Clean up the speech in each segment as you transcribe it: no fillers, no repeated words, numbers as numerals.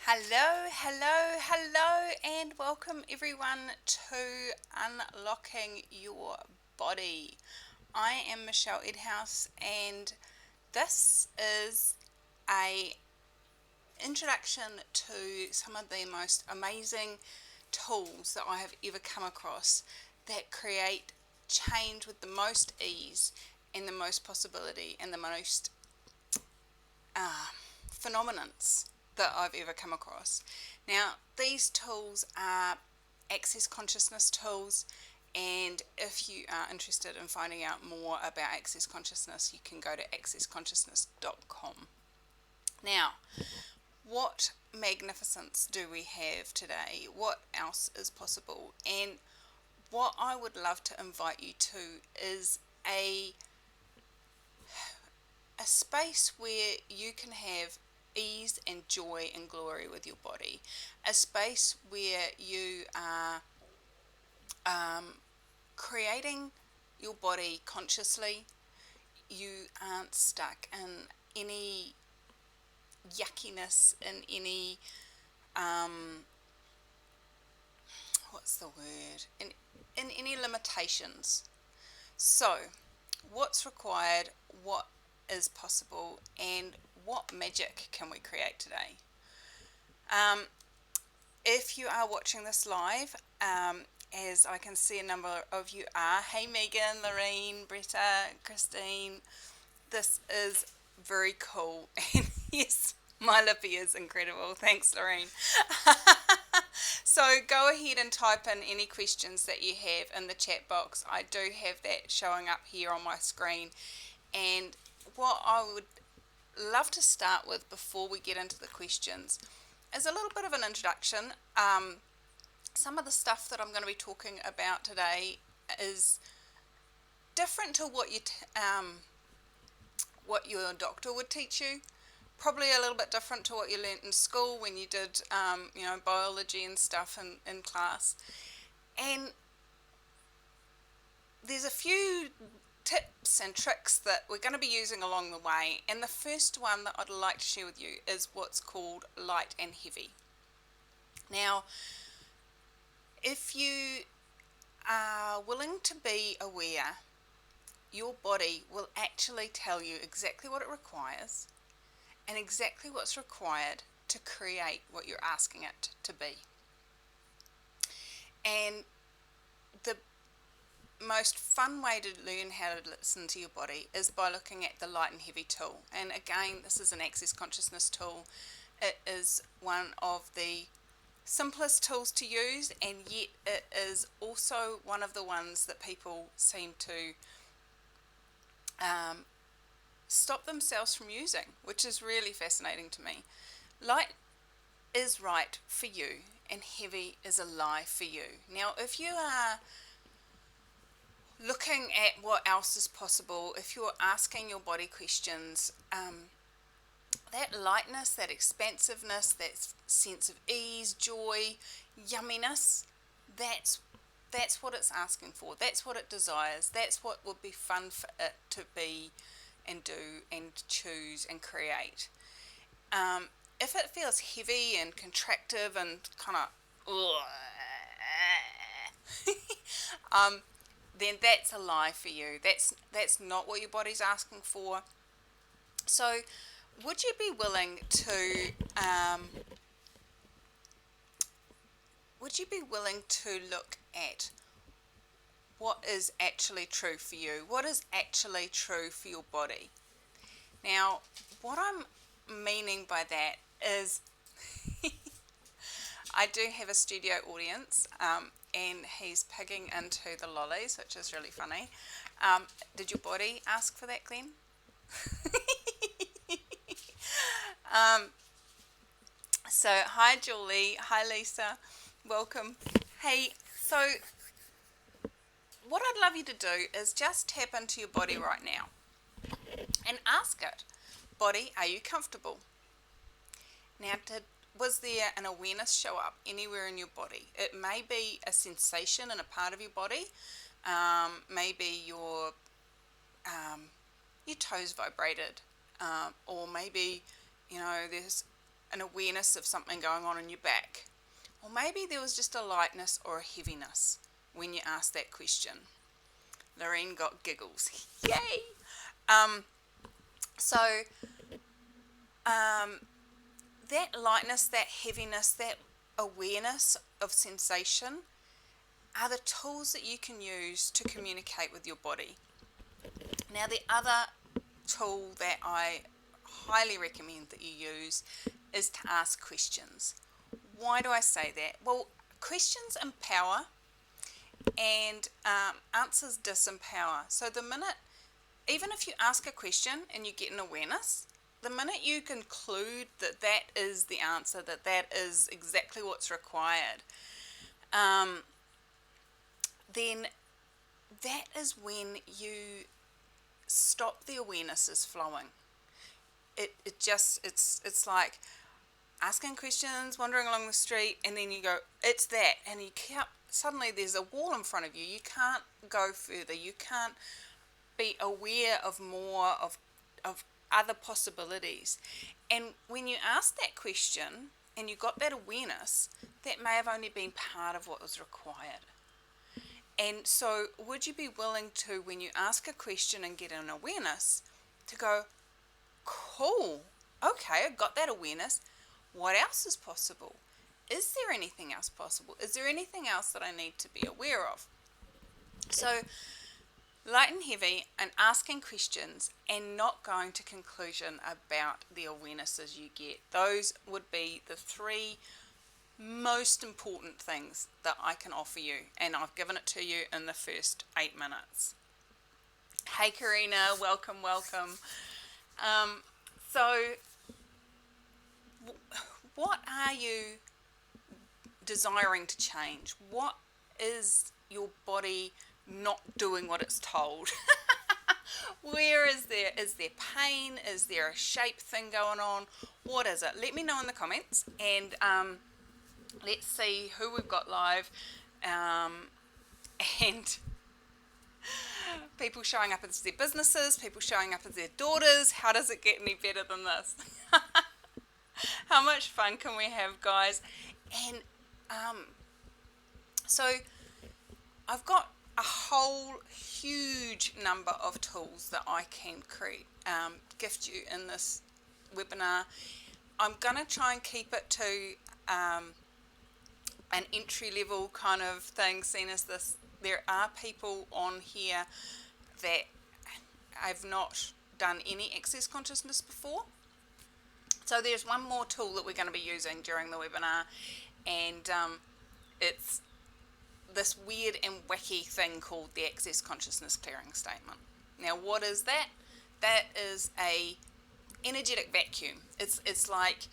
Hello, hello, hello, and welcome everyone to Unlocking Your Body. I am Michelle Edhouse, and this is a introduction to some of the most amazing tools that I have ever come across that create change with the most ease and the most possibility and the most uh, phenomenons that I've ever come across. Now, these tools are access consciousness tools, and if you are interested in finding out more about access consciousness, you can go to accessconsciousness.com. Now, what magnificence do we have today? What else is possible? And what I would love to invite you to is a space where you can have ease and joy and glory with your body, a space where you are creating your body consciously. You aren't stuck in any yuckiness, in any what's the word, in any limitations. So what's required, what is possible, and what magic can we create today? If you are watching this live, as I can see a number of you are, hey Megan, Lorraine, Britta, Christine, this is very cool. And yes, my lippy is incredible. Thanks, Lorraine. So go ahead and type in any questions that you have in the chat box. I do have that showing up here on my screen. And what I would love to start with before we get into the questions is a little bit of an introduction. Some of the stuff that I'm going to be talking about today is different to what your doctor would teach you. Probably a little bit different to what you learnt in school when you did, biology and stuff in class. And there's a few tips and tricks that we're going to be using along the way. And the first one that I'd like to share with you is what's called light and heavy. Now, if you are willing to be aware, your body will actually tell you exactly what it requires and exactly what's required to create what you're asking it to be. And the most fun way to learn how to listen to your body is by looking at the light and heavy tool. And again, this is an access consciousness tool. It is one of the simplest tools to use, and yet it is also one of the ones that people seem to stop themselves from using, which is really fascinating to me. Light is right for you and heavy is a lie for you. Now, if you are looking at what else is possible, if you're asking your body questions, that lightness, that expansiveness, that sense of ease, joy, yumminess, that's what it's asking for. That's what it desires. That's what would be fun for it to be and do and choose and create. If it feels heavy and contractive and kind of then that's a lie for you. That's not what your body's asking for. So would you be willing to look at what is actually true for you? What is actually true for your body? Now, what I'm meaning by that is I do have a studio audience, and he's pigging into the lollies, which is really funny. Did your body ask for that, Glenn? So, hi Julie, hi Lisa, welcome. Hey, so what I'd love you to do is just tap into your body right now and ask it, body, are you comfortable? Now, was there an awareness show up anywhere in your body? It may be a sensation in a part of your body. Maybe your toes vibrated, or maybe there's an awareness of something going on in your back. Or maybe there was just a lightness or a heaviness when you asked that question. Lorraine got giggles. Yay! So that lightness, that heaviness, that awareness of sensation are the tools that you can use to communicate with your body. Now, the other tool that I highly recommend that you use is to ask questions. Why do I say that? Well, questions empower and answers disempower. So the minute, even if you ask a question and you get an awareness, the minute you conclude that that is the answer, that that is exactly what's required, then that is when you stop the awarenesses flowing. It's like asking questions, wandering along the street, and then you go, it's that, and you can't, suddenly there's a wall in front of you. You can't go further. You can't be aware of more of other possibilities. And when you ask that question and you got that awareness, that may have only been part of what was required. And so would you be willing to, when you ask a question and get an awareness, to go, cool, okay, I got that awareness. What else is possible? Is there anything else possible? Is there anything else that I need to be aware of? So light and heavy, and asking questions and not going to conclusion about the awarenesses you get. Those would be the three most important things that I can offer you, and I've given it to you in the first 8 minutes. Hey Karina, welcome. So what are you desiring to change? What is your body not doing what it's told? Where is there pain? Is there a shape thing going on? What is it? Let me know in the comments, and let's see who we've got live, and people showing up as their businesses, people showing up as their daughters. How does it get any better than this? How much fun can we have, guys? And so I've got a whole huge number of tools that I can gift you in this webinar. I'm going to try and keep it to an entry level kind of thing, seeing as there are people on here that have not done any access consciousness before. So there's one more tool that we're going to be using during the webinar, and it's this weird and wacky thing called the Access Consciousness Clearing Statement. Now, what is that? That is a energetic vacuum. It's like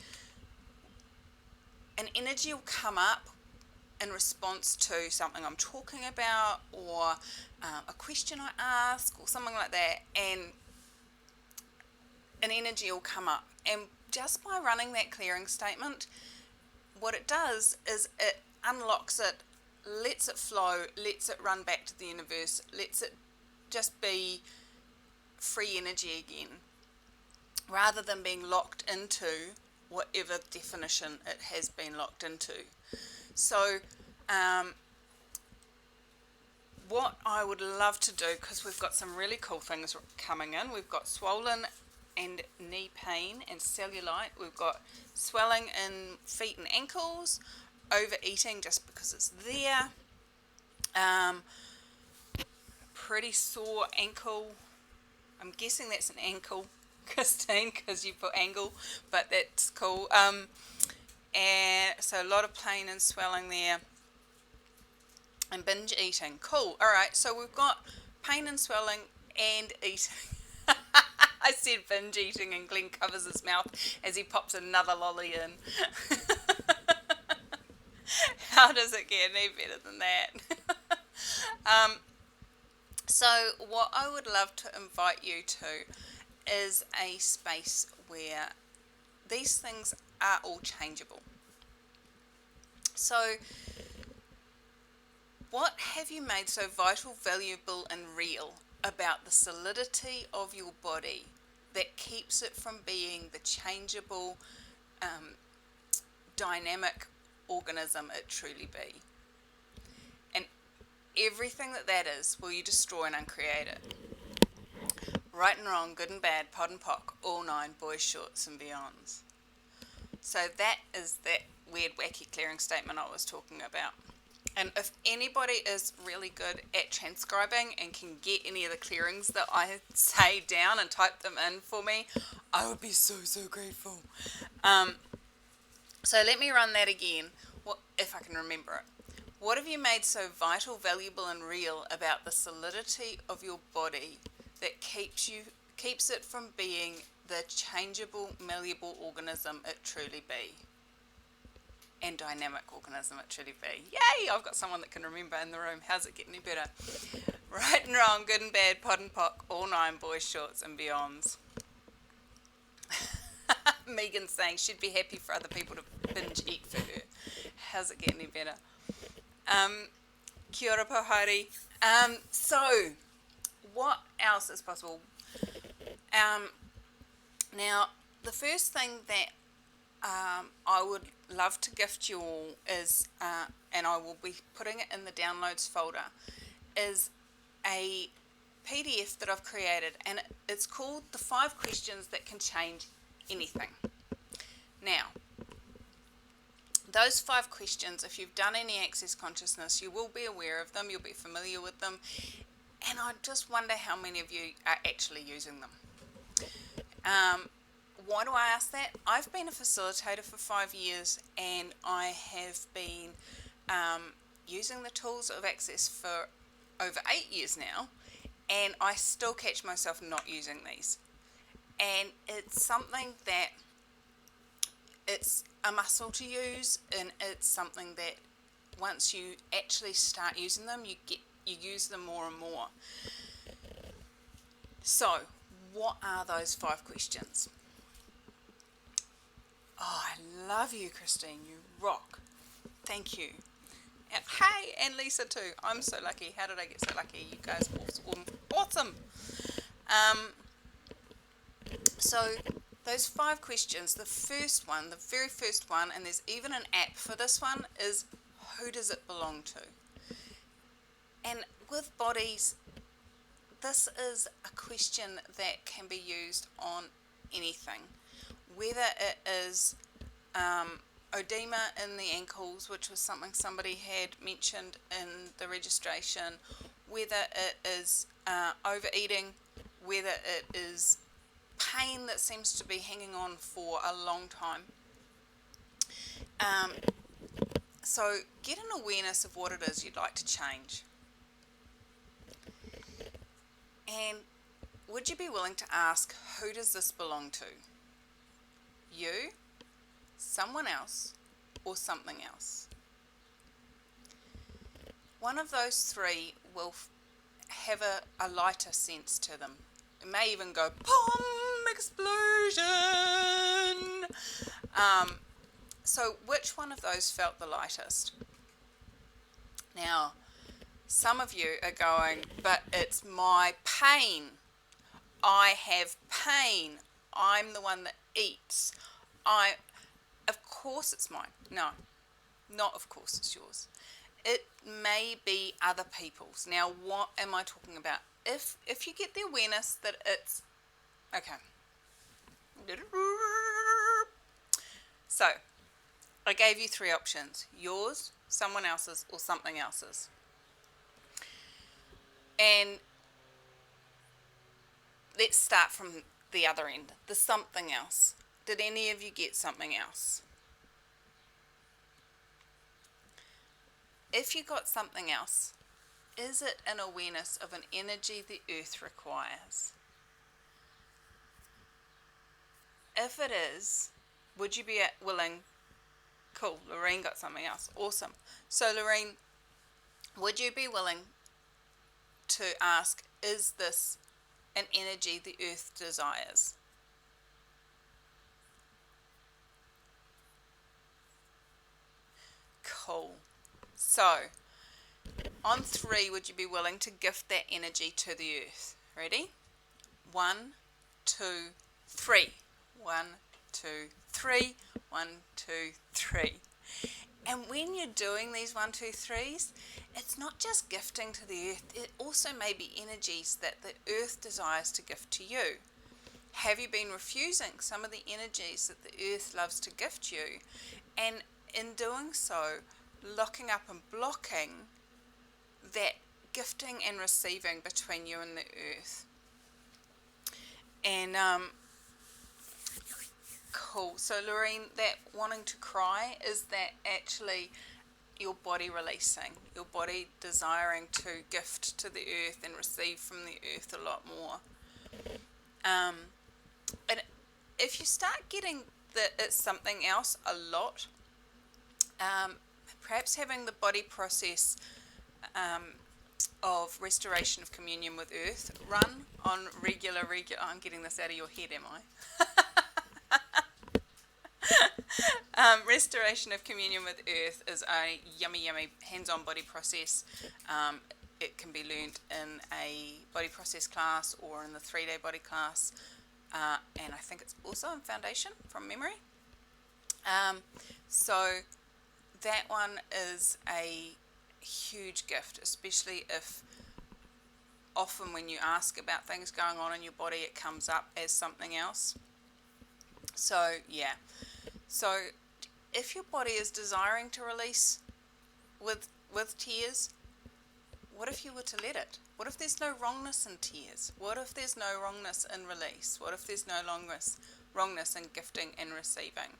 an energy will come up in response to something I'm talking about, or a question I ask, or something like that, and an energy will come up. And just by running that clearing statement, what it does is it unlocks it, lets it flow, lets it run back to the universe, lets it just be free energy again, rather than being locked into whatever definition it has been locked into. So what I would love to do, because we've got some really cool things coming in, we've got swollen and knee pain and cellulite, we've got swelling in feet and ankles, overeating just because it's there, pretty sore ankle. I'm guessing that's an ankle, Christine, because you put angle, but that's cool. And so a lot of pain and swelling there, and binge eating. Cool. All right, so we've got pain and swelling and eating. I said binge eating, and Glenn covers his mouth as he pops another lolly in. How does it get any better than that? So what I would love to invite you to is a space where these things are all changeable. So what have you made so vital, valuable and real about the solidity of your body that keeps it from being the changeable, dynamic organism it truly be. And everything that is, will you destroy and uncreate it? Right and wrong, good and bad, pod and pock, all nine, boys, shorts and beyonds. So that is that weird, wacky clearing statement I was talking about. And if anybody is really good at transcribing and can get any of the clearings that I say down and type them in for me, I would be so grateful. So let me run that again, if I can remember it. What have you made so vital, valuable and real about the solidity of your body that keeps it from being the changeable, malleable organism it truly be? And dynamic organism it truly be. Yay! I've got someone that can remember in the room. How's it getting any better? Right and wrong, good and bad, pod and pock, all nine, boys, shorts and beyonds. Megan's saying she'd be happy for other people to binge eat for her. How's it getting any better? Kia ora pohari. So, what else is possible? Now, the first thing that I would love to gift you all is, and I will be putting it in the downloads folder, is a PDF that I've created, and it's called The 5 Questions That Can Change Anything. Now, those 5 questions, if you've done any Access Consciousness, you will be aware of them, you'll be familiar with them, and I just wonder how many of you are actually using them. Why do I ask that? I've been a facilitator for 5 years, and I have been using the tools of Access for over 8 years now, and I still catch myself not using these. And it's something that it's a muscle to use, and it's something that once you actually start using them, you use them more and more. So, what are those 5 questions? Oh, I love you, Christine. You rock. Thank you. And, hey, and Lisa too. I'm so lucky. How did I get so lucky? You guys are awesome. So, those 5 questions, the first one, the very first one, and there's even an app for this one, is who does it belong to? And with bodies, this is a question that can be used on anything. Whether it is oedema in the ankles, which was something somebody had mentioned in the registration, whether it is overeating, whether it is pain that seems to be hanging on for a long time. So get an awareness of what it is you'd like to change. And would you be willing to ask, who does this belong to? You, someone else, or something else? One of those 3 will have a lighter sense to them. It may even go, POM! Explosion! So which one of those felt the lightest? Now, some of you are going, but it's my pain. I have pain. I'm the one that eats. Of course it's mine. No, not of course it's yours. It may be other people's. Now, what am I talking about? If you get the awareness that it's, okay. So, I gave you 3 options. Yours, someone else's, or something else's. And let's start from the other end, the something else. Did any of you get something else? If you got something else, is it an awareness of an energy the earth requires? If it is, would you be willing? Cool, Lorraine got something else. Awesome. So Lorraine, would you be willing to ask, is this an energy the earth desires? Cool. So, on 3, would you be willing to gift that energy to the earth? Ready? 1, 2, 3. 1, 2, 3. 1, 2, 3. And when you're doing these 1, 2, 3s, it's not just gifting to the earth, it also may be energies that the earth desires to gift to you. Have you been refusing some of the energies that the earth loves to gift you? And in doing so, locking up and blocking that gifting and receiving between you and the earth. And cool. So Lorraine, that wanting to cry, is that actually your body releasing, your body desiring to gift to the earth and receive from the earth a lot more. And if you start getting that it's something else a lot, perhaps having the body process of restoration of communion with earth run on regular, I'm getting this out of your head, am I? Restoration of communion with earth is a yummy hands-on body process. It can be learned in a body process class or in the 3-day body class, and I think it's also in foundation from memory. So that one is a huge gift, especially if often when you ask about things going on in your body, it comes up as something else. So yeah, so if your body is desiring to release with tears, what if you were to let it? What if there's no wrongness in tears? What if there's no wrongness in release? What if there's no wrongness in gifting and receiving?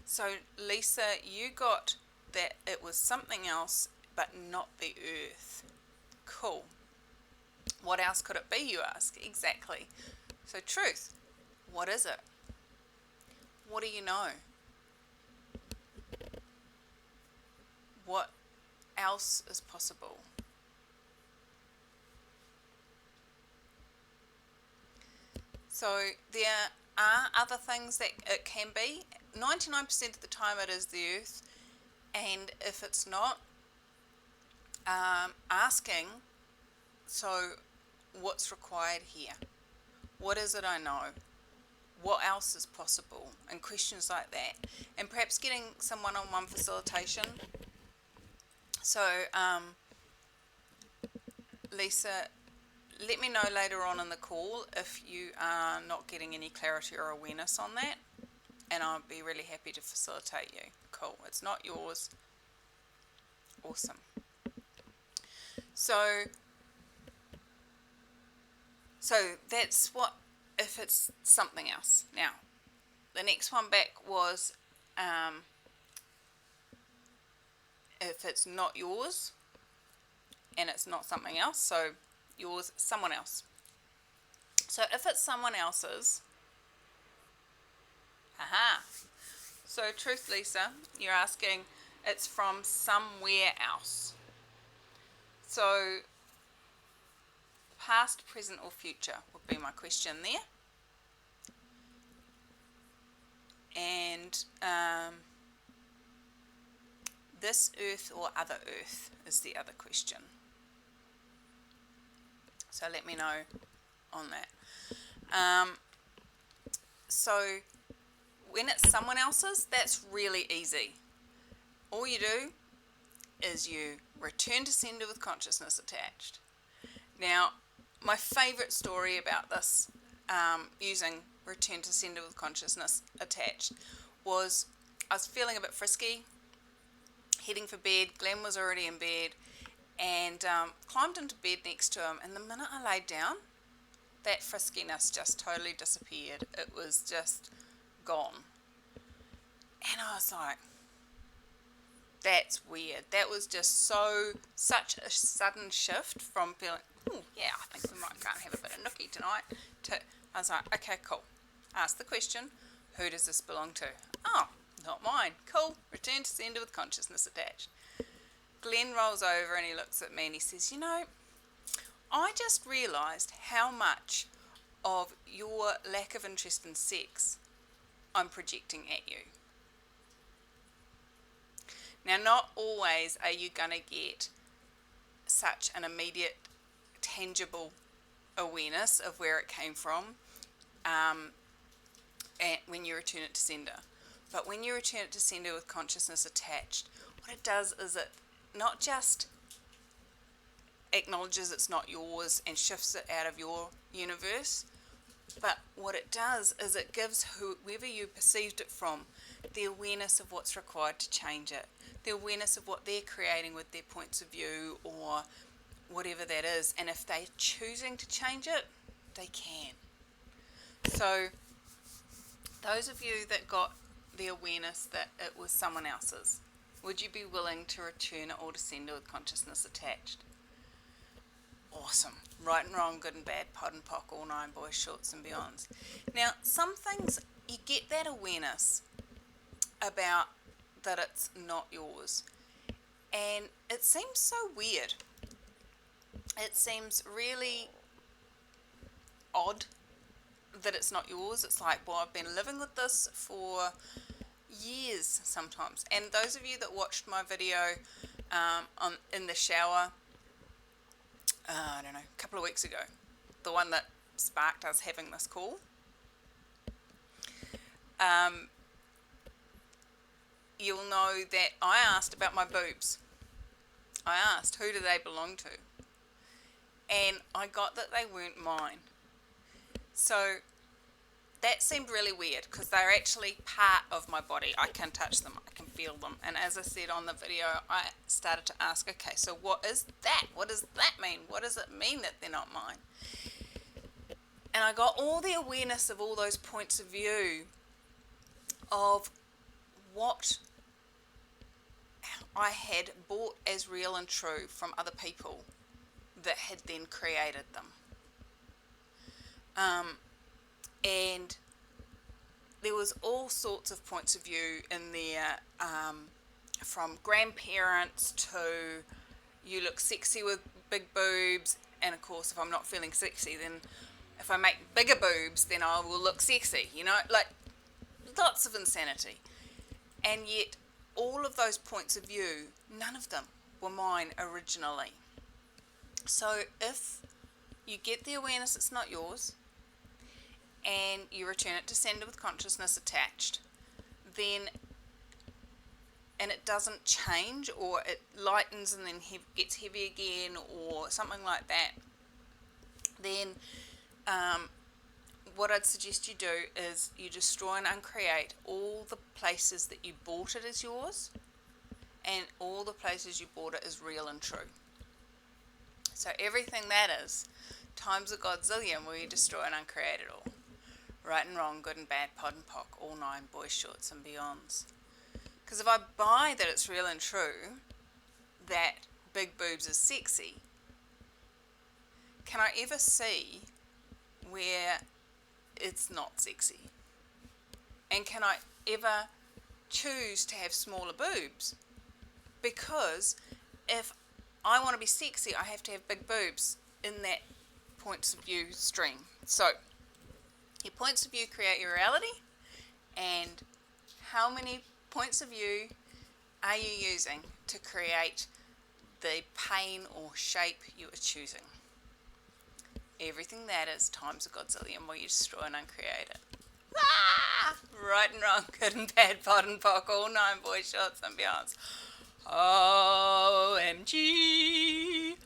So Lisa, you got that it was something else, but not the earth. Cool. What else could it be, you ask? Exactly. So truth, what is it? What do you know? What else is possible? So there are other things that it can be. 99% of the time it is the earth, and if it's not, asking, so what's required here? What is it I know? What else is possible? And questions like that. And perhaps getting some one-on-one facilitation. So, Lisa, let me know later on in the call if you are not getting any clarity or awareness on that, and I'll be really happy to facilitate you. Cool. It's not yours. Awesome. So that's what, if it's something else. Now, the next one back was if it's not yours and it's not something else, so yours, someone else. So if it's someone else's, so truth, Lisa, you're asking, it's from somewhere else. So past, present or future would be my question there. And this earth or other earth is the other question. So let me know on that. So when it's someone else's, that's really easy. All you do is you return to sender with consciousness attached. Now, my favourite story about this, using return to sender with consciousness attached, was I was feeling a bit frisky, heading for bed. Glenn was already in bed, and climbed into bed next to him, and the minute I laid down, that friskiness just totally disappeared. It was just gone. And I was like, that's weird. That was just such a sudden shift from feeling, oh yeah, I think we might go and have a bit of nookie tonight, to, I was like, okay, cool. Ask the question, who does this belong to? Oh, not mine. Cool. Return to sender with consciousness attached. Glenn rolls over and he looks at me and he says, you know, I just realised how much of your lack of interest in sex I'm projecting at you. Now, not always are you going to get such an immediate, tangible awareness of where it came from. and when you return it to sender. But when you return it to sender with consciousness attached, what it does is it not just acknowledges it's not yours and shifts it out of your universe, but what it does is it gives whoever you perceived it from the awareness of what's required to change it, the awareness of what they're creating with their points of view or whatever that is. And if they're choosing to change it, they can. So those of you that got the awareness that it was someone else's, would you be willing to return it all to sender with consciousness attached? Awesome. Right and wrong, good and bad, pod and pock, all nine, boys, shorts and beyonds. Now, some things you get that awareness about that it's not yours, and it seems so weird. It seems really odd that it's not yours. It's like, well, I've been living with this for years sometimes. And those of you that watched my video in the shower, I don't know, a couple of weeks ago, the one that sparked us having this call, you'll know that I asked about my boobs. I asked, who do they belong to? And I got that they weren't mine. So that seemed really weird because they're actually part of my body. I can touch them, I can feel them. And as I said on the video, I started to ask, okay, so what is that? What does that mean? What does it mean that they're not mine? And I got all the awareness of all those points of view of what I had bought as real and true from other people that had then created them. And there was all sorts of points of view in there, from grandparents to you look sexy with big boobs, and of course if I'm not feeling sexy, then if I make bigger boobs, then I will look sexy, like lots of insanity. And yet all of those points of view, none of them were mine originally. So if you get the awareness it's not yours, and you return it to sender with consciousness attached, then, and it doesn't change, or it lightens and then gets heavy again, or something like that, then what I'd suggest you do is you destroy and uncreate all the places that you bought it as yours, and all the places you bought it as real and true. So everything that is, times a godzillion, where you destroy and uncreate it all. Right and wrong, good and bad, pod and pock, all nine, boys, shorts and beyonds. Because if I buy that it's real and true, that big boobs is sexy, can I ever see where it's not sexy? And can I ever choose to have smaller boobs? Because if I want to be sexy, I have to have big boobs in that points of view stream. So your points of view create your reality, and how many points of view are you using to create the pain or shape you are choosing? Everything that is times a godzillion, where you destroy and uncreate it. Ah! Right and wrong, good and bad, pod and pock, all nine, boys, shorts and beyonds. OMG!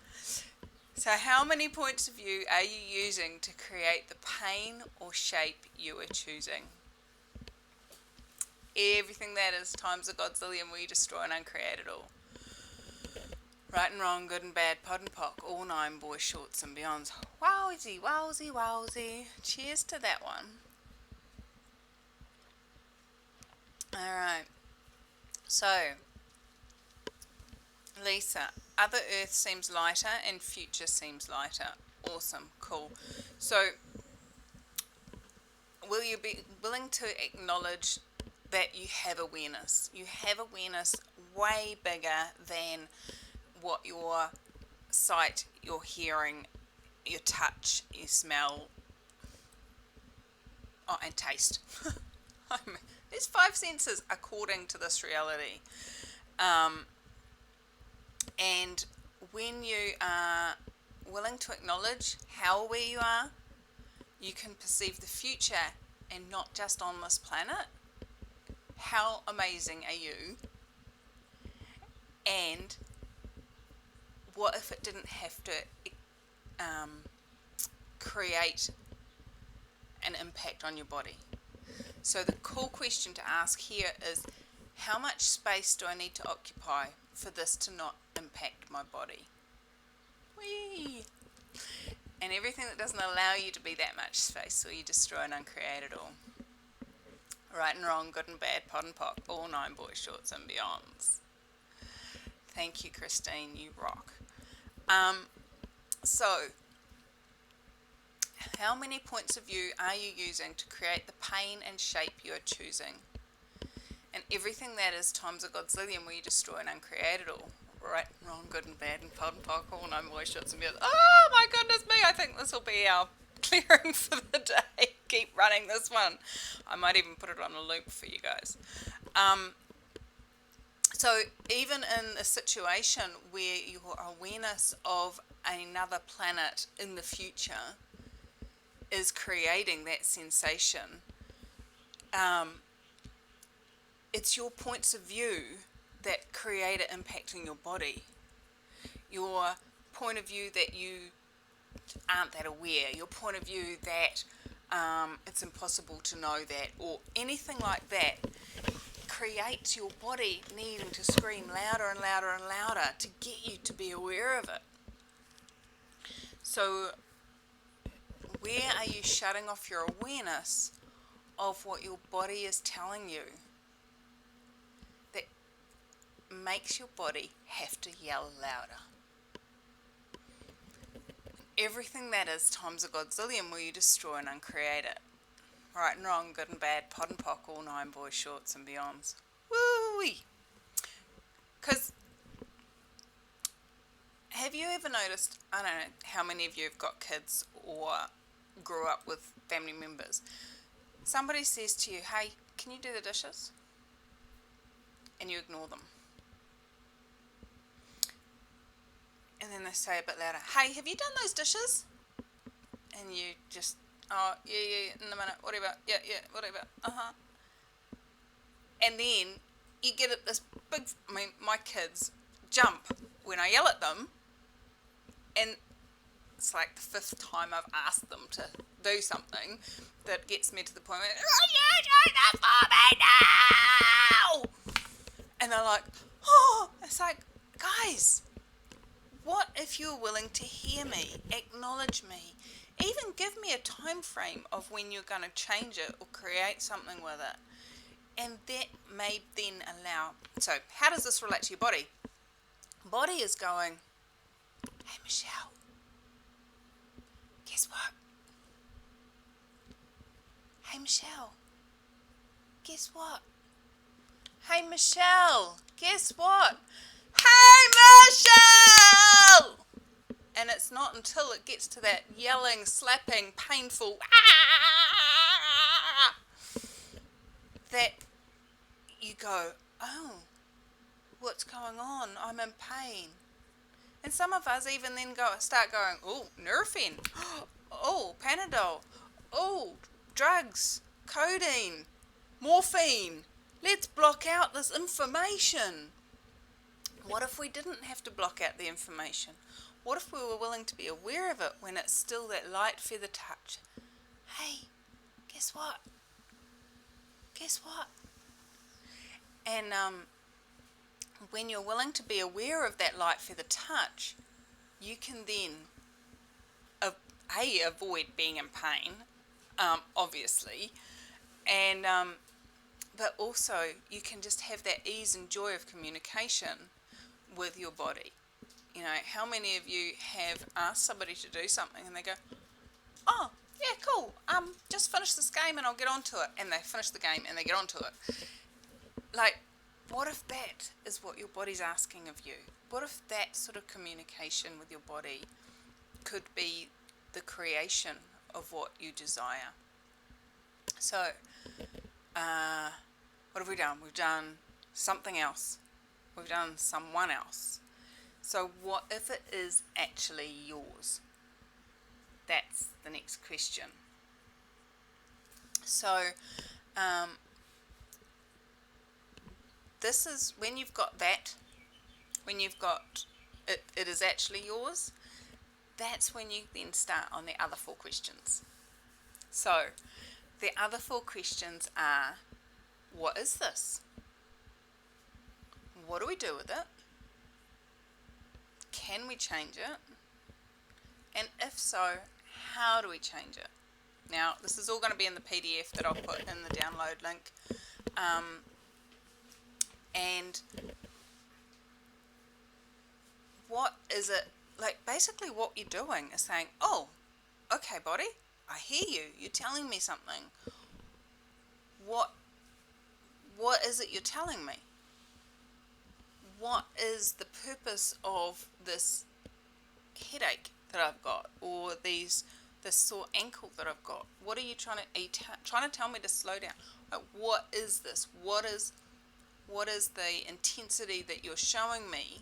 So how many points of view are you using to create the pain or shape you are choosing? Everything that is times a godzillion, where you destroy and uncreate it all. Right and wrong, good and bad, pod and pock, all nine, boys, shorts and beyonds. Wowsy, wowsy, wowsy. Cheers to that one. Alright. So, Lisa, other earth seems lighter and future seems lighter. Awesome, cool. So, will you be willing to acknowledge that you have awareness? You have awareness way bigger than what your sight, your hearing, your touch, your smell, and taste. There's 5 senses according to this reality. And when you are willing to acknowledge how aware you are, you can perceive the future and not just on this planet, how amazing are you? And what if it didn't have to create an impact on your body? So the cool question to ask here is, how much space do I need to occupy for this to not impact my body? Whee! And everything that doesn't allow you to be that much space, will you destroy and uncreate it all. Right and wrong, good and bad, pod and pock, all 9 boys, shorts and beyonds. Thank you, Christine, you rock. So, how many points of view are you using to create the pain and shape you are choosing? And everything that is times a godzillion, will you destroy and uncreate it all? Right, wrong, good and bad, and pod and pock, all 9 boys, shorts and beyonds. Oh my goodness me, I think this will be our clearing for the day. Keep running this one. I might even put it on a loop for you guys. So even in a situation where your awareness of another planet in the future is creating that sensation, it's your points of view that create an impact on your body. Your point of view that you aren't that aware, your point of view that it's impossible to know that, or anything like that, creates your body needing to scream louder and louder and louder to get you to be aware of it. So where are you shutting off your awareness of what your body is telling you that makes your body have to yell louder? Everything that is times a godzillion, will you destroy and uncreate it? Right and wrong, good and bad, pod and pock, all 9 boys, shorts and beyonds. Woo-wee! Because have you ever noticed, I don't know how many of you have got kids or grew up with family members, somebody says to you, hey, can you do the dishes? And you ignore them. And then they say a bit louder, hey, have you done those dishes? And you just, oh, yeah, in a minute, whatever, yeah, whatever, And then you get it this big, my kids jump when I yell at them, and it's like the 5th time I've asked them to do something that gets me to the point where, oh, you do that for me now! And they're like, oh, it's like, guys, what if you're willing to hear me, acknowledge me, even give me a time frame of when you're going to change it or create something with it. And that may then allow, so how does this relate to your body? Body is going, hey Michelle, guess what? Hey Michelle, guess what? Hey Michelle, guess what? Hey Michelle! And it's not until it gets to that yelling, slapping, painful that you go, oh, what's going on? I'm in pain. And some of us even then start going, oh, Nurofen, oh, Panadol, oh, drugs, codeine, morphine. Let's block out this information. What if we didn't have to block out the information? What if we were willing to be aware of it when it's still that light feather touch? Hey, guess what? Guess what? And when you're willing to be aware of that light feather touch, you can then avoid being in pain, obviously, and but also you can just have that ease and joy of communication with your body. You know, how many of you have asked somebody to do something and they go, oh, yeah, cool, just finish this game and I'll get onto it. And they finish the game and they get onto it. Like, what if that is what your body's asking of you? What if that sort of communication with your body could be the creation of what you desire? So, what have we done? We've done something else. We've done someone else. So what if it is actually yours? That's the next question. So this is when you've got that, when you've got it, it is actually yours. That's when you then start on the other 4 questions. So the other 4 questions are, what is this? What do we do with it? Can we change it? And if so, how do we change it? Now, this is all going to be in the PDF that I'll put in the download link. And what is it, like basically what you're doing is saying, oh, okay, body, I hear you. You're telling me something. What is it you're telling me? What is the purpose of this headache that I've got, or this sore ankle that I've got? What are you trying to tell me to slow down? Like, what is this? What is the intensity that you're showing me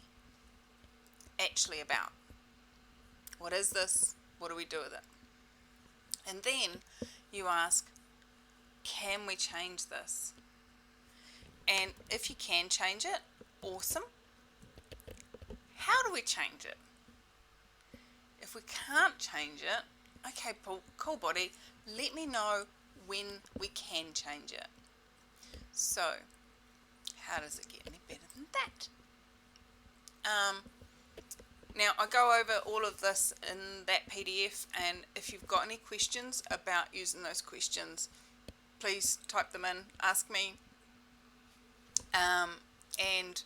actually about? What is this? What do we do with it? And then you ask, can we change this? And if you can change it, awesome. How do we change it? If we can't change it, okay, cool body, let me know when we can change it. So, how does it get any better than that? Now, I go over all of this in that PDF, and if you've got any questions about using those questions, please type them in, ask me, and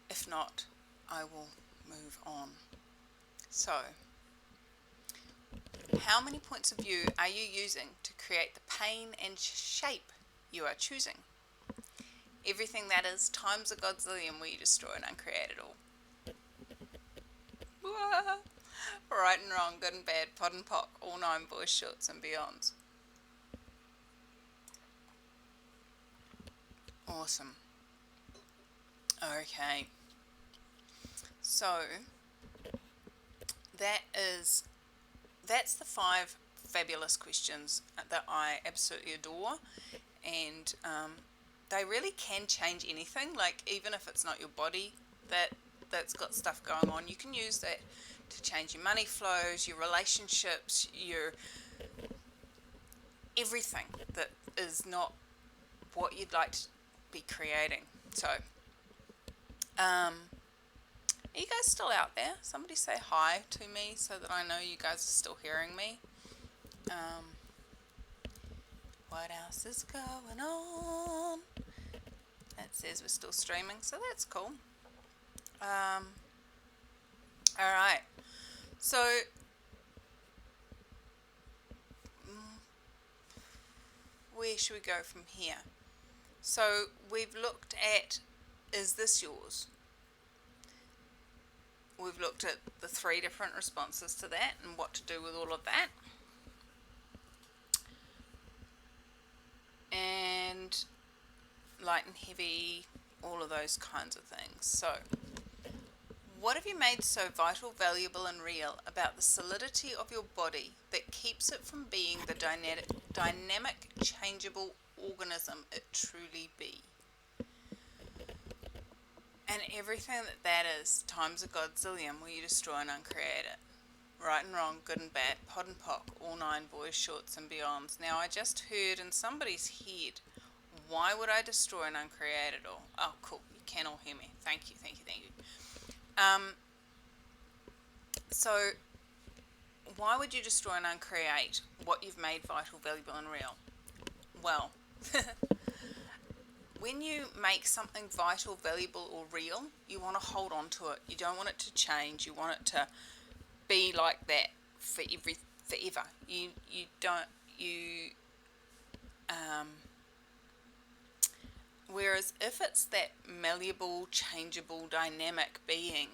if not, I will move on. So, how many points of view are you using to create the pain and shape you are choosing? Everything that is times a godzillion where you destroy and uncreate it all. Right and wrong, good and bad, pod and pock, all 9 boys, shorts and beyonds. Awesome. Okay. So that's the 5 fabulous questions that I absolutely adore, and they really can change anything. Like, even if it's not your body that's got stuff going on, you can use that to change your money flows, your relationships, your everything that is not what you'd like to be creating. So are you guys still out there? Somebody say hi to me so that I know you guys are still hearing me. What else is going on? That says we're still streaming, so that's cool. Alright, so where should we go from here? So we've looked at, is this yours? We've looked at the 3 different responses to that and what to do with all of that. And light and heavy, all of those kinds of things. So, what have you made so vital, valuable and real about the solidity of your body that keeps it from being the dynamic, changeable organism it truly be? And everything that is times a godzillion where you destroy and uncreate it. Right and wrong, good and bad, pod and pock, all 9 boys, shorts and beyonds. Now, I just heard in somebody's head, why would I destroy and uncreate it all? Oh, cool, you can all hear me. Thank you. So, why would you destroy and uncreate what you've made vital, valuable and real? Well, when you make something vital, valuable or real, you want to hold on to it. You don't want it to change. You want it to be like that forever. Whereas if it's that malleable, changeable, dynamic being,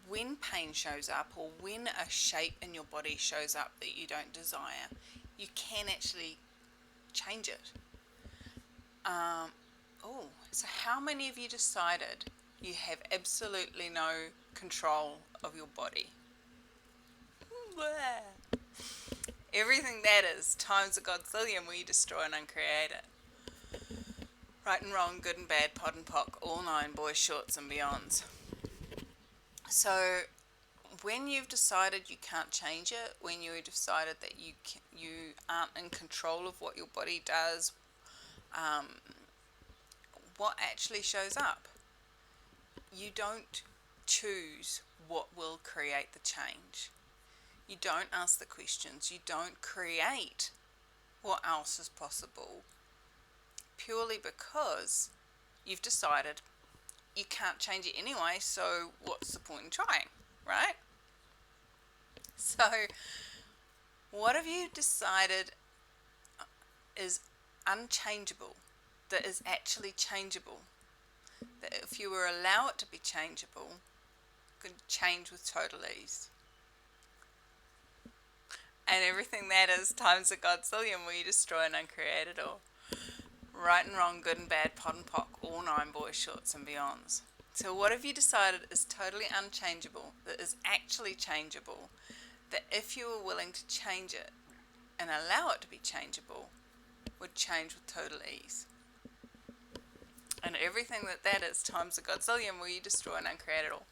when pain shows up or when a shape in your body shows up that you don't desire, you can actually change it. So how many of you decided you have absolutely no control of your body? Everything that is times a godzillion where you destroy and uncreate it. Right and wrong, good and bad, pod and pock, all nine, boys, shorts and beyonds. So when you've decided you can't change it, when you've decided that you aren't in control of what your body does, um, what actually shows up? You don't choose what will create the change. You don't ask the questions. You don't create what else is possible purely because you've decided you can't change it anyway, so what's the point in trying, right? So, what have you decided is unchangeable, that is actually changeable, that if you were allow it to be changeable, could change with total ease? And everything that is times a godzillion where you destroy and uncreate it all. Right and wrong, good and bad, pod and pock, all nine, boys, shorts and beyonds. So what have you decided is totally unchangeable, that is actually changeable, that if you were willing to change it and allow it to be changeable, would change with total ease? And everything that is times a godzillion where you destroy and uncreate it all.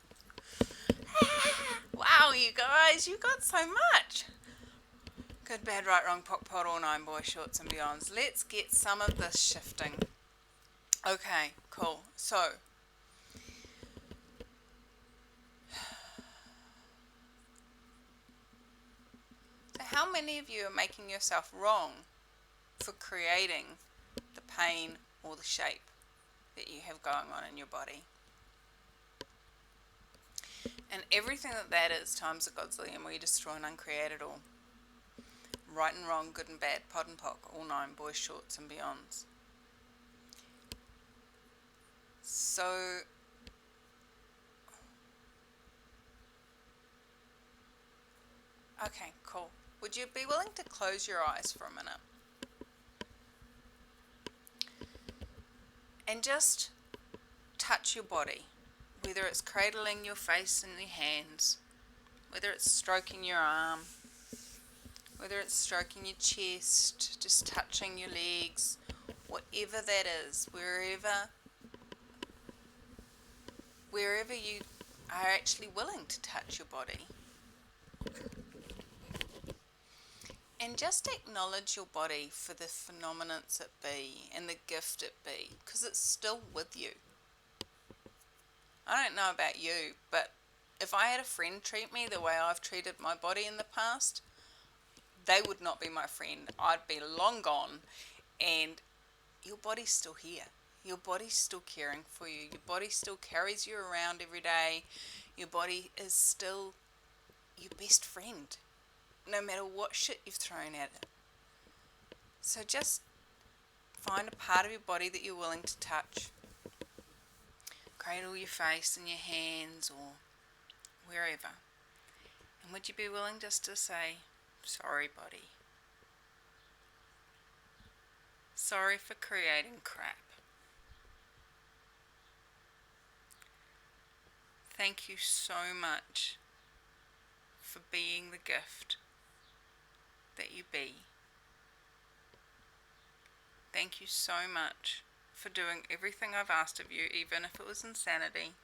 Wow, you guys, you got so much. Good, bad, right, wrong, pock, pod, all nine, boys, shorts and beyonds. Let's get some of this shifting. Okay, cool. So how many of you are making yourself wrong for creating the pain or the shape that you have going on in your body? And everything that is times a godzillion where you destroy and uncreate it all. Right and wrong, good and bad, pod and pock, all nine, boys, shorts and beyonds. So okay, cool. Would you be willing to close your eyes for a minute? And just touch your body, whether it's cradling your face in your hands, whether it's stroking your arm, whether it's stroking your chest, just touching your legs, whatever that is, wherever you are actually willing to touch your body. And just acknowledge your body for the phenomenons it be and the gift it be, because it's still with you. I don't know about you, but if I had a friend treat me the way I've treated my body in the past, they would not be my friend. I'd be long gone. And your body's still here. Your body's still caring for you. Your body still carries you around every day. Your body is still your best friend, no matter what shit you've thrown at it. So just find a part of your body that you're willing to touch. Cradle your face in your hands or wherever. And would you be willing just to say, sorry, body. Sorry for creating crap. Thank you so much for being the gift that you be. Thank you so much for doing everything I've asked of you, even if it was insanity.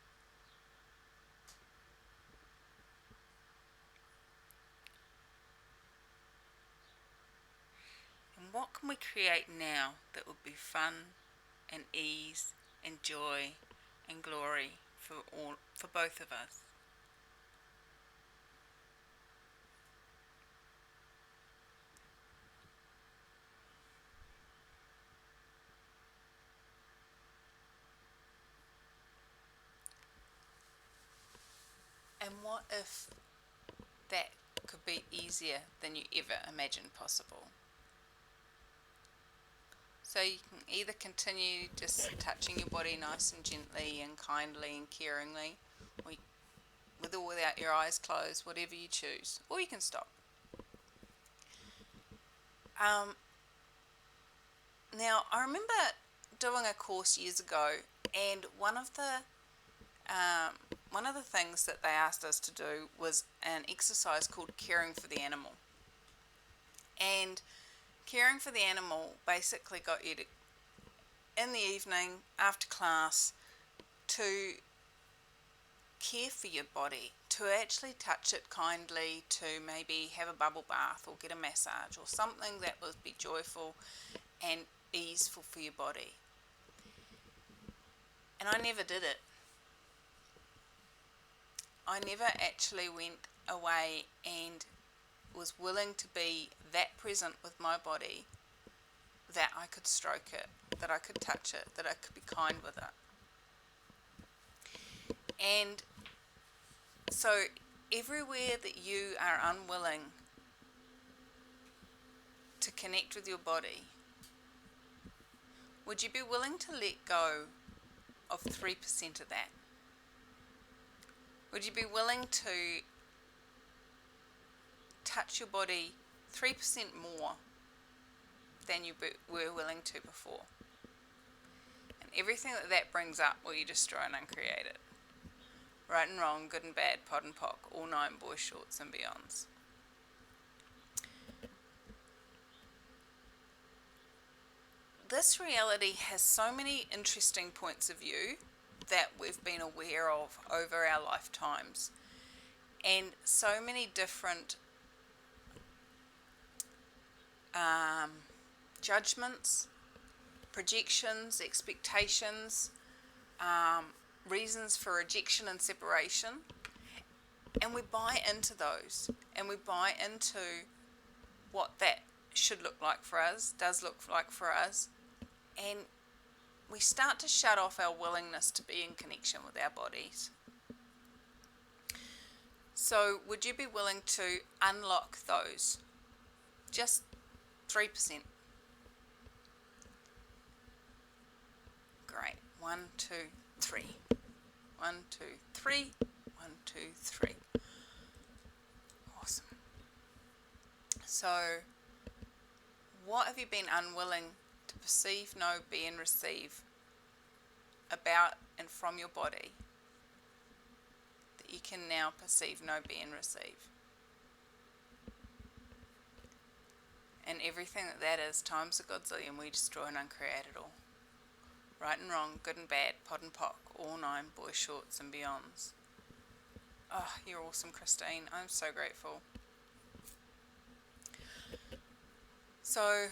And what can we create now that would be fun and ease and joy and glory for both of us? And what if that could be easier than you ever imagined possible? So you can either continue just touching your body nice and gently and kindly and caringly, or with or without your eyes closed, whatever you choose, or you can stop. Now, I remember doing a course years ago, and one of the things that they asked us to do was an exercise called caring for the animal. And caring for the animal basically got you to, in the evening after class, to care for your body, to actually touch it kindly, to maybe have a bubble bath or get a massage or something that would be joyful and easeful for your body. And I never did it. I never actually went away and was willing to be that present with my body that I could stroke it, that I could touch it, that I could be kind with it. And so everywhere that you are unwilling to connect with your body, would you be willing to let go of 3% of that? Would you be willing to touch your body 3% more than you were willing to before? And everything that brings up, will you destroy and uncreate it? Right and wrong, good and bad, pod and pock, all nine, boys, shorts and beyonds. This reality has so many interesting points of view that we've been aware of over our lifetimes, and so many different judgments, projections, expectations, reasons for rejection and separation, and we buy into those, and we buy into what that should look like for us, does look like for us, and we start to shut off our willingness to be in connection with our bodies. So would you be willing to unlock those? Just 3%. Great. 1, 2, 3. 1, 2, 3. 1, 2, 3. Awesome. So, what have you been unwilling to perceive, know, be, and receive about and from your body that you can now perceive, know, be, and receive? And everything that is times a godzillion, we destroy and uncreate it all. Right and wrong, good and bad, pod and pock, all nine, boys, shorts and beyonds. Oh, you're awesome, Christine. I'm so grateful. So,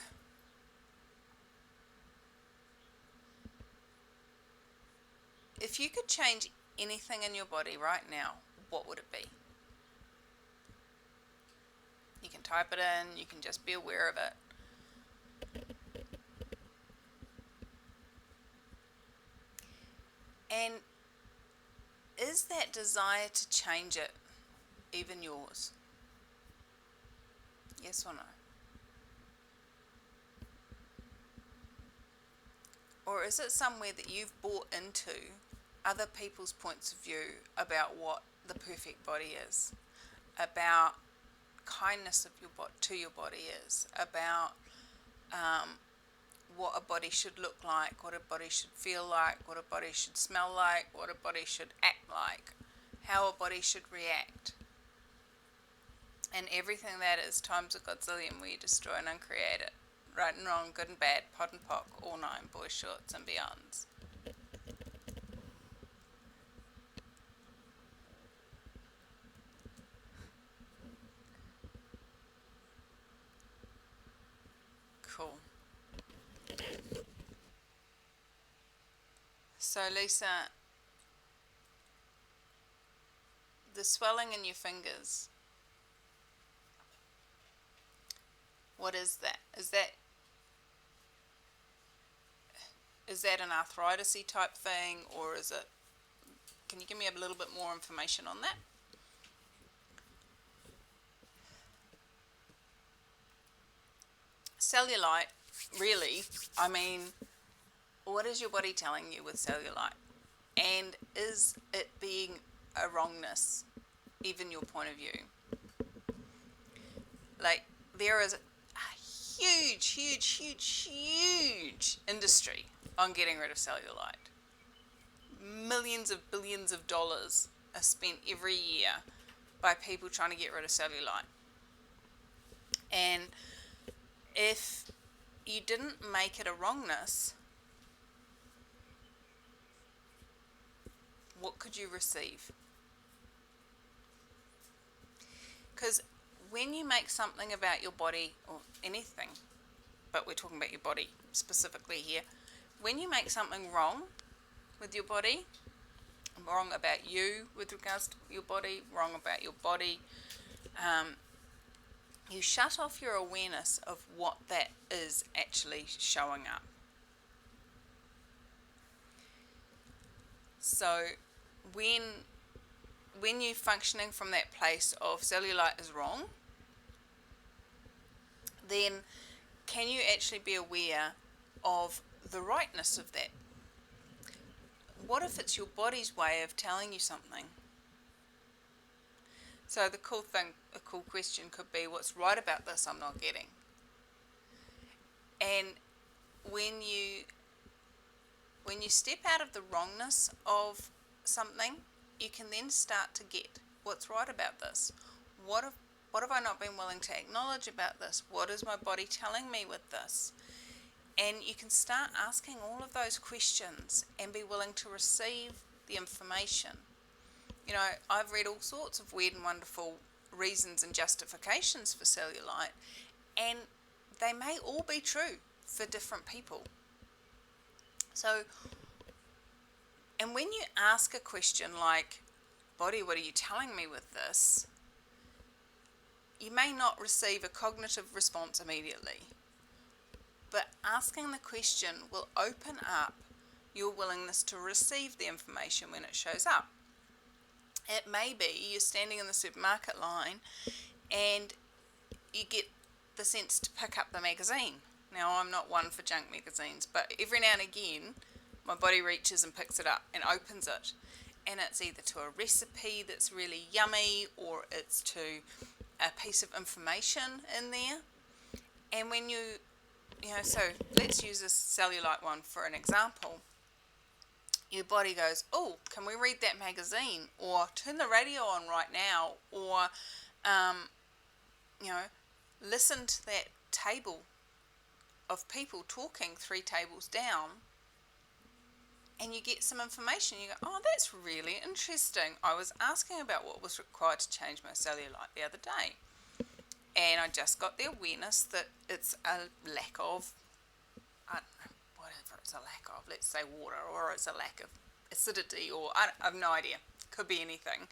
if you could change anything in your body right now, what would it be? You can type it in, you can just be aware of it. And is that desire to change it even yours? Yes or no? Or is it somewhere that you've bought into other people's points of view about what the perfect body is, about kindness of your to your body is, about what a body should look like, what a body should feel like, what a body should smell like, what a body should act like, how a body should react. And everything that is times a godzillion, where you destroy and uncreate it. Right and wrong, good and bad, pod and pock, all nine, boys, shorts and beyonds. Cool. So Lisa, the swelling in your fingers, what is that? Is that an arthritis-y type thing, or is it, can you give me a little bit more information on that? Cellulite, really, I mean, what is your body telling you with cellulite? And is it being a wrongness, even your point of view? Like, there is a huge industry on getting rid of cellulite. Millions of billions of dollars are spent every year by people trying to get rid of cellulite. And if you didn't make it a wrongness, what could you receive? Because when you make something about your body, or anything, but we're talking about your body specifically here, when you make something wrong with your body, wrong about you with regards to your body, wrong about your body, you shut off your awareness of what that is actually showing up. So when you're functioning from that place of cellulite is wrong, then can you actually be aware of the rightness of that? What if it's your body's way of telling you something? So the cool thing, a cool question could be, what's right about this I'm not getting? And when you step out of the wrongness of something, you can then start to get what's right about this. What have I not been willing to acknowledge about this? What is my body telling me with this? And you can start asking all of those questions and be willing to receive the information. You know, I've read all sorts of weird and wonderful reasons and justifications for cellulite, and they may all be true for different people. So, and when you ask a question like, body, what are you telling me with this? You may not receive a cognitive response immediately, but asking the question will open up your willingness to receive the information when it shows up. It may be you're standing in the supermarket line and you get the sense to pick up the magazine. Now, I'm not one for junk magazines, but every now and again my body reaches and picks it up and opens it, and it's either to a recipe that's really yummy or it's to a piece of information in there. And when you know, so let's use this cellulite one for an example. Your body goes, oh, can we read that magazine? Or turn the radio on right now. Or, you know, listen to that table of people talking 3 tables down. And you get some information. You go, oh, that's really interesting. I was asking about what was required to change my cellulite the other day. And I just got the awareness that it's a lack of, I don't know, whatever it's a lack of, let's say water, or it's a lack of acidity, or I have no idea, could be anything.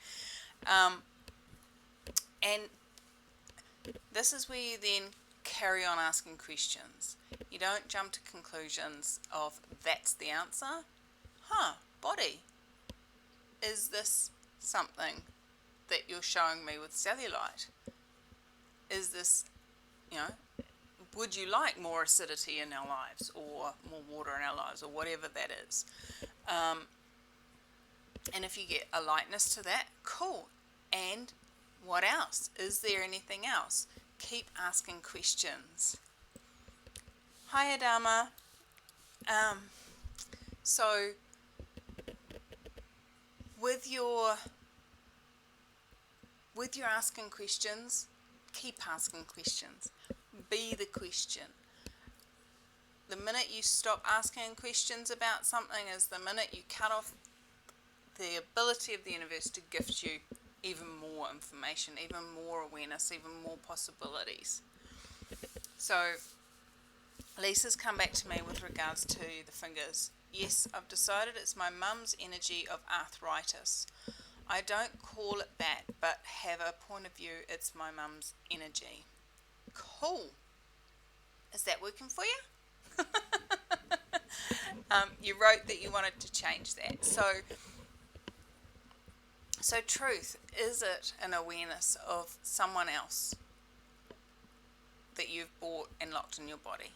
And this is where you then carry on asking questions. You don't jump to conclusions of that's the answer. Body, is this something that you're showing me with cellulite? Is this, you know, would you like more acidity in our lives, or more water in our lives, or whatever that is? And if you get a lightness to that, cool. And what else? Is there anything else? Keep asking questions. Hi, Adama. So with your asking questions, keep asking questions. Be the question. The minute you stop asking questions about something is the minute you cut off the ability of the universe to gift you even more information, even more awareness, even more possibilities. So Lisa's come back to me with regards to the fingers. Yes, I've decided it's my mum's energy of arthritis. I don't call it that, but have a point of view, it's my mum's energy. Cool. Is that working for you? You wrote that you wanted to change that. So truth, is it an awareness of someone else that you've bought and locked in your body?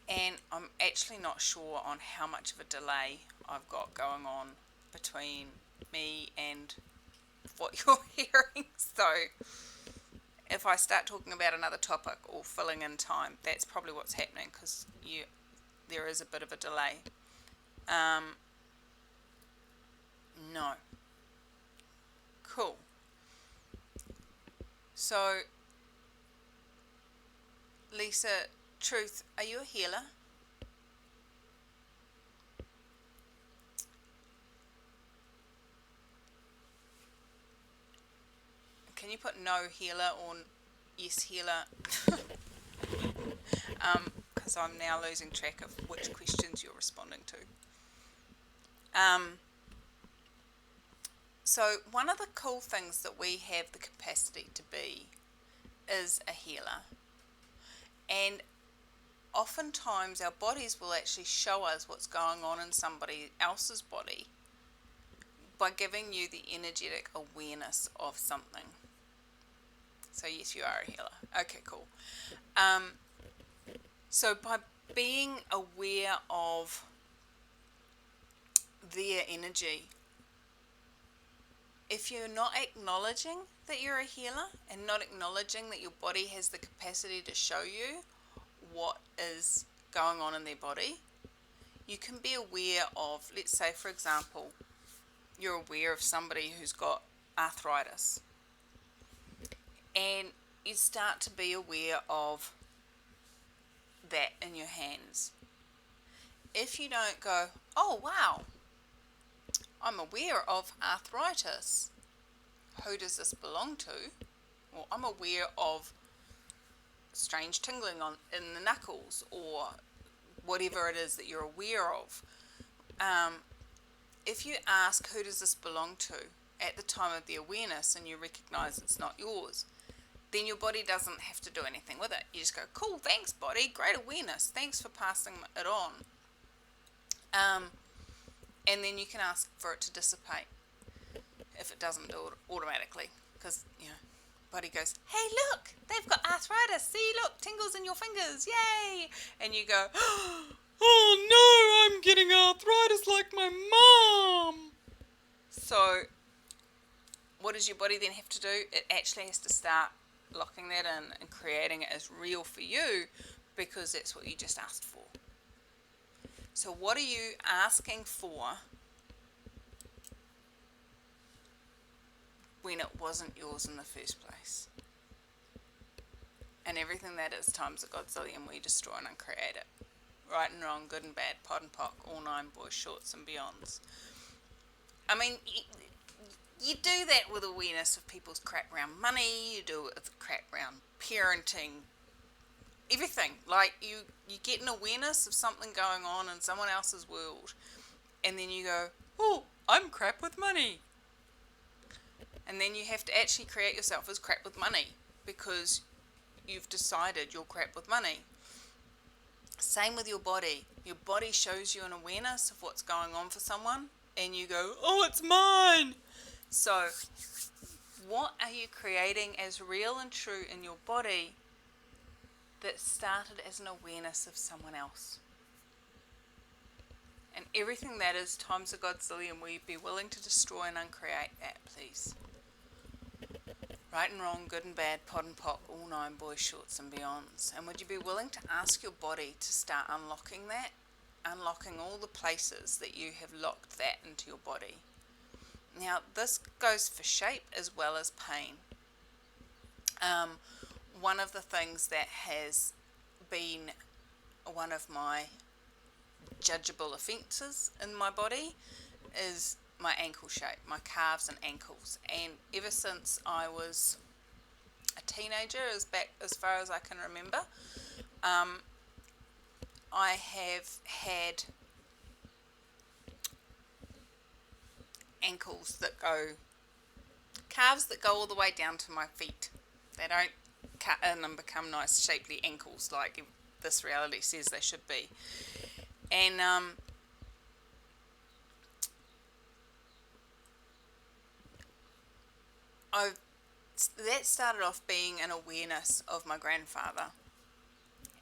And I'm actually not sure on how much of a delay I've got going on between me and what you're hearing. So if I start talking about another topic or filling in time, that's probably what's happening, because there is a bit of a delay. No. Cool. So, Lisa, truth, are you a healer? Can you put no healer or yes healer? Because I'm now losing track of which questions you're responding to. So one of the cool things that we have the capacity to be is a healer. And oftentimes our bodies will actually show us what's going on in somebody else's body by giving you the energetic awareness of something. So yes, you are a healer. Okay, cool. So by being aware of their energy, if you're not acknowledging that you're a healer and not acknowledging that your body has the capacity to show you what is going on in their body, you can be aware of, let's say for example, you're aware of somebody who's got arthritis, and you start to be aware of that in your hands. If you don't go, oh wow, I'm aware of arthritis, who does this belong to? Or I'm aware of strange tingling in the knuckles, or whatever it is that you're aware of. If you ask who does this belong to at the time of the awareness and you recognize it's not yours, then your body doesn't have to do anything with it. You just go, cool, thanks body, great awareness, thanks for passing it on. And then you can ask for it to dissipate if it doesn't do it automatically, because body goes, hey look, they've got arthritis, see, look, tingles in your fingers, yay. And you go, oh no, I'm getting arthritis like my mom. So what does your body then have to do? It actually has to start locking that in and creating it as real for you, because that's what you just asked for. So what are you asking for when it wasn't yours in the first place? And everything that is times a godzillion, we destroy and uncreate it. Right and wrong, good and bad, pod and pock, all nine, boys, shorts and beyonds. I mean, you do that with awareness of people's crap around money, you do it with crap around parenting, everything. Like you get an awareness of something going on in someone else's world, and then you go, oh, I'm crap with money. And then you have to actually create yourself as crap with money, because you've decided you're crap with money. Same with your body. Your body shows you an awareness of what's going on for someone, and you go, oh, it's mine. So what are you creating as real and true in your body that started as an awareness of someone else? And everything that is times a godzillion, will you be willing to destroy and uncreate that, please? Right and wrong, good and bad, pod and pock, all nine, boys, shorts and beyonds. And would you be willing to ask your body to start unlocking that? Unlocking all the places that you have locked that into your body. Now, this goes for shape as well as pain. One of the things that has been one of my judgeable offences in my body is my ankle shape, my calves and ankles. And ever since I was a teenager, as far as I can remember, I have had ankles that go, calves that go all the way down to my feet. They don't cut in and become nice shapely ankles like this reality says they should be. And that started off being an awareness of my grandfather,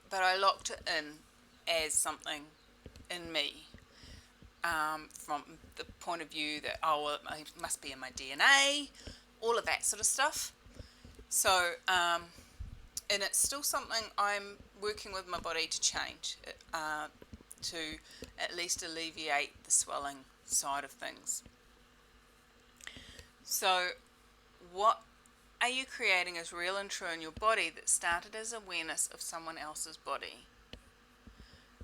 but I locked it in as something in me, from the point of view that, oh, well, it must be in my DNA, all of that sort of stuff. So, and it's still something I'm working with my body to change, to at least alleviate the swelling side of things. So what are you creating as real and true in your body that started as awareness of someone else's body?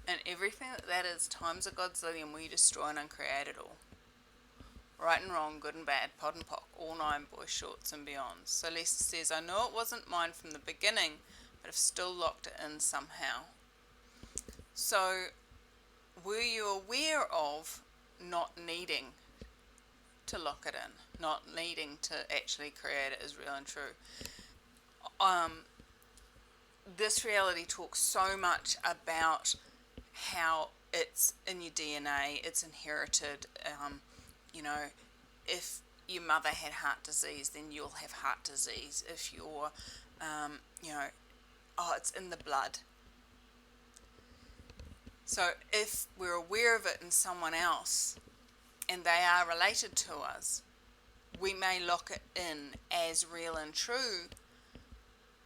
And everything that is times a godzillion, will you destroy and uncreate it all? Right and wrong, good and bad, pod and pock, all nine, boys, shorts and beyonds. So Lisa says, I know it wasn't mine from the beginning, but I've still locked it in somehow. So were you aware of not needing to lock it in, not needing to actually create it as real and true? This reality talks so much about how it's in your DNA, it's inherited. If your mother had heart disease, then you'll have heart disease. If you're, it's in the blood. So if we're aware of it in someone else and they are related to us, we may lock it in as real and true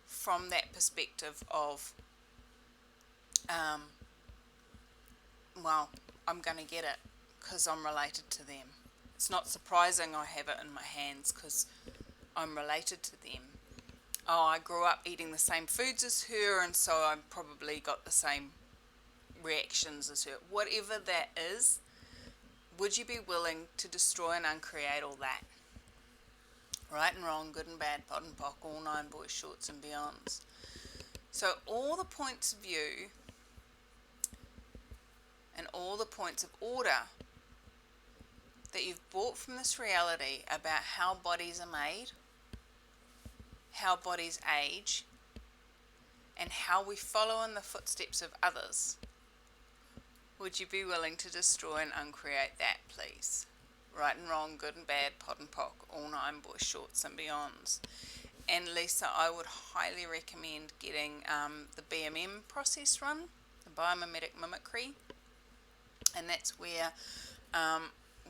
from that perspective of, I'm going to get it because I'm related to them. It's not surprising I have it in my hands because I'm related to them. Oh, I grew up eating the same foods as her, and so I probably got the same reactions as her. Whatever that is, would you be willing to destroy and uncreate all that? Right and wrong, good and bad, pod and pock, all nine, boys, shorts and beyonds. So all the points of view and all the points of order that you've brought from this reality about how bodies are made, how bodies age, and how we follow in the footsteps of others, would you be willing to destroy and uncreate that, please? Right and wrong, good and bad, pod and pock, all nine, boys, shorts and beyonds. And Lisa, I would highly recommend getting the BMM process run, the biomimetic mimicry, and that's where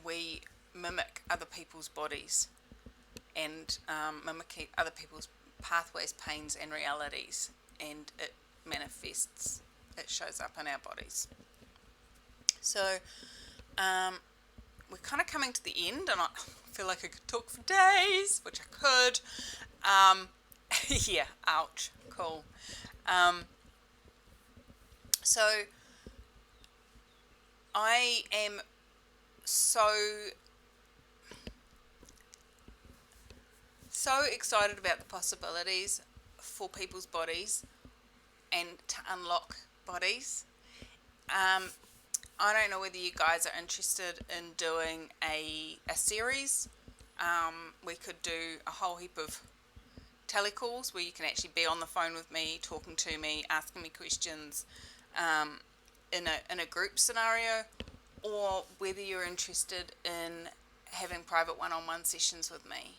we mimic other people's bodies and mimic other people's pathways, pains and realities, and it manifests, it shows up in our bodies. So we're kind of coming to the end, and I feel like I could talk for days, which I could. Yeah, ouch, cool. So I am so excited about the possibilities for people's bodies and to unlock bodies. I don't know whether you guys are interested in doing a series. We could do a whole heap of telecalls where you can actually be on the phone with me, talking to me, asking me questions in a group scenario, or whether you're interested in having private one-on-one sessions with me.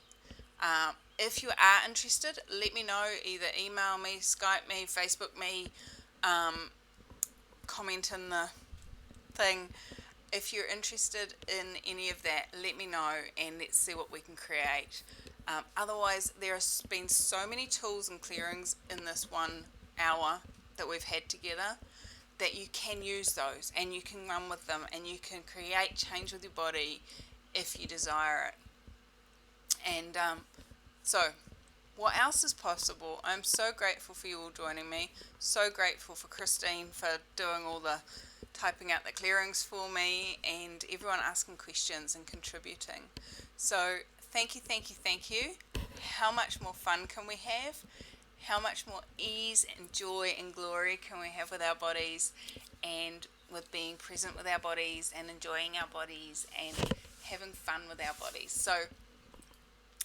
If you are interested, let me know. Either email me, Skype me, Facebook me, comment in the thing. If you're interested in any of that, let me know and let's see what we can create. Otherwise, there has been so many tools and clearings in this 1 hour that we've had together that you can use those and you can run with them and you can create change with your body if you desire it. And so what else is possible? I'm so grateful for you all joining me. So grateful for Christine for doing all the typing out the clearings for me and everyone asking questions and contributing. So thank you, thank you, thank you. How much more fun can we have? How much more ease and joy and glory can we have with our bodies and with being present with our bodies and enjoying our bodies and having fun with our bodies? So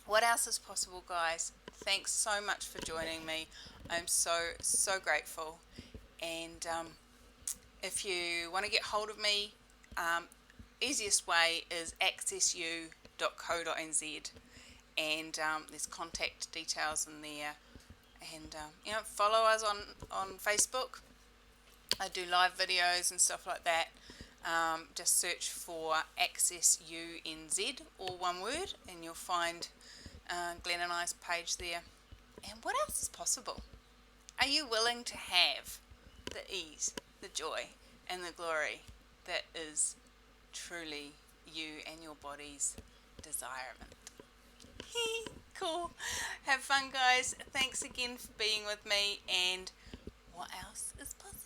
what else is possible, guys? Thanks so much for joining me. I'm so grateful. And if you want to get hold of me, easiest way is accessu.co.nz, and there's contact details in there. And follow us on Facebook. I do live videos and stuff like that. Just search for accessunz, all one word, and you'll find Glenn and I's page there. And what else is possible? Are you willing to have the ease, the joy, and the glory that is truly you and your body's desirement? Cool. Have fun, guys. Thanks again for being with me. And what else is possible?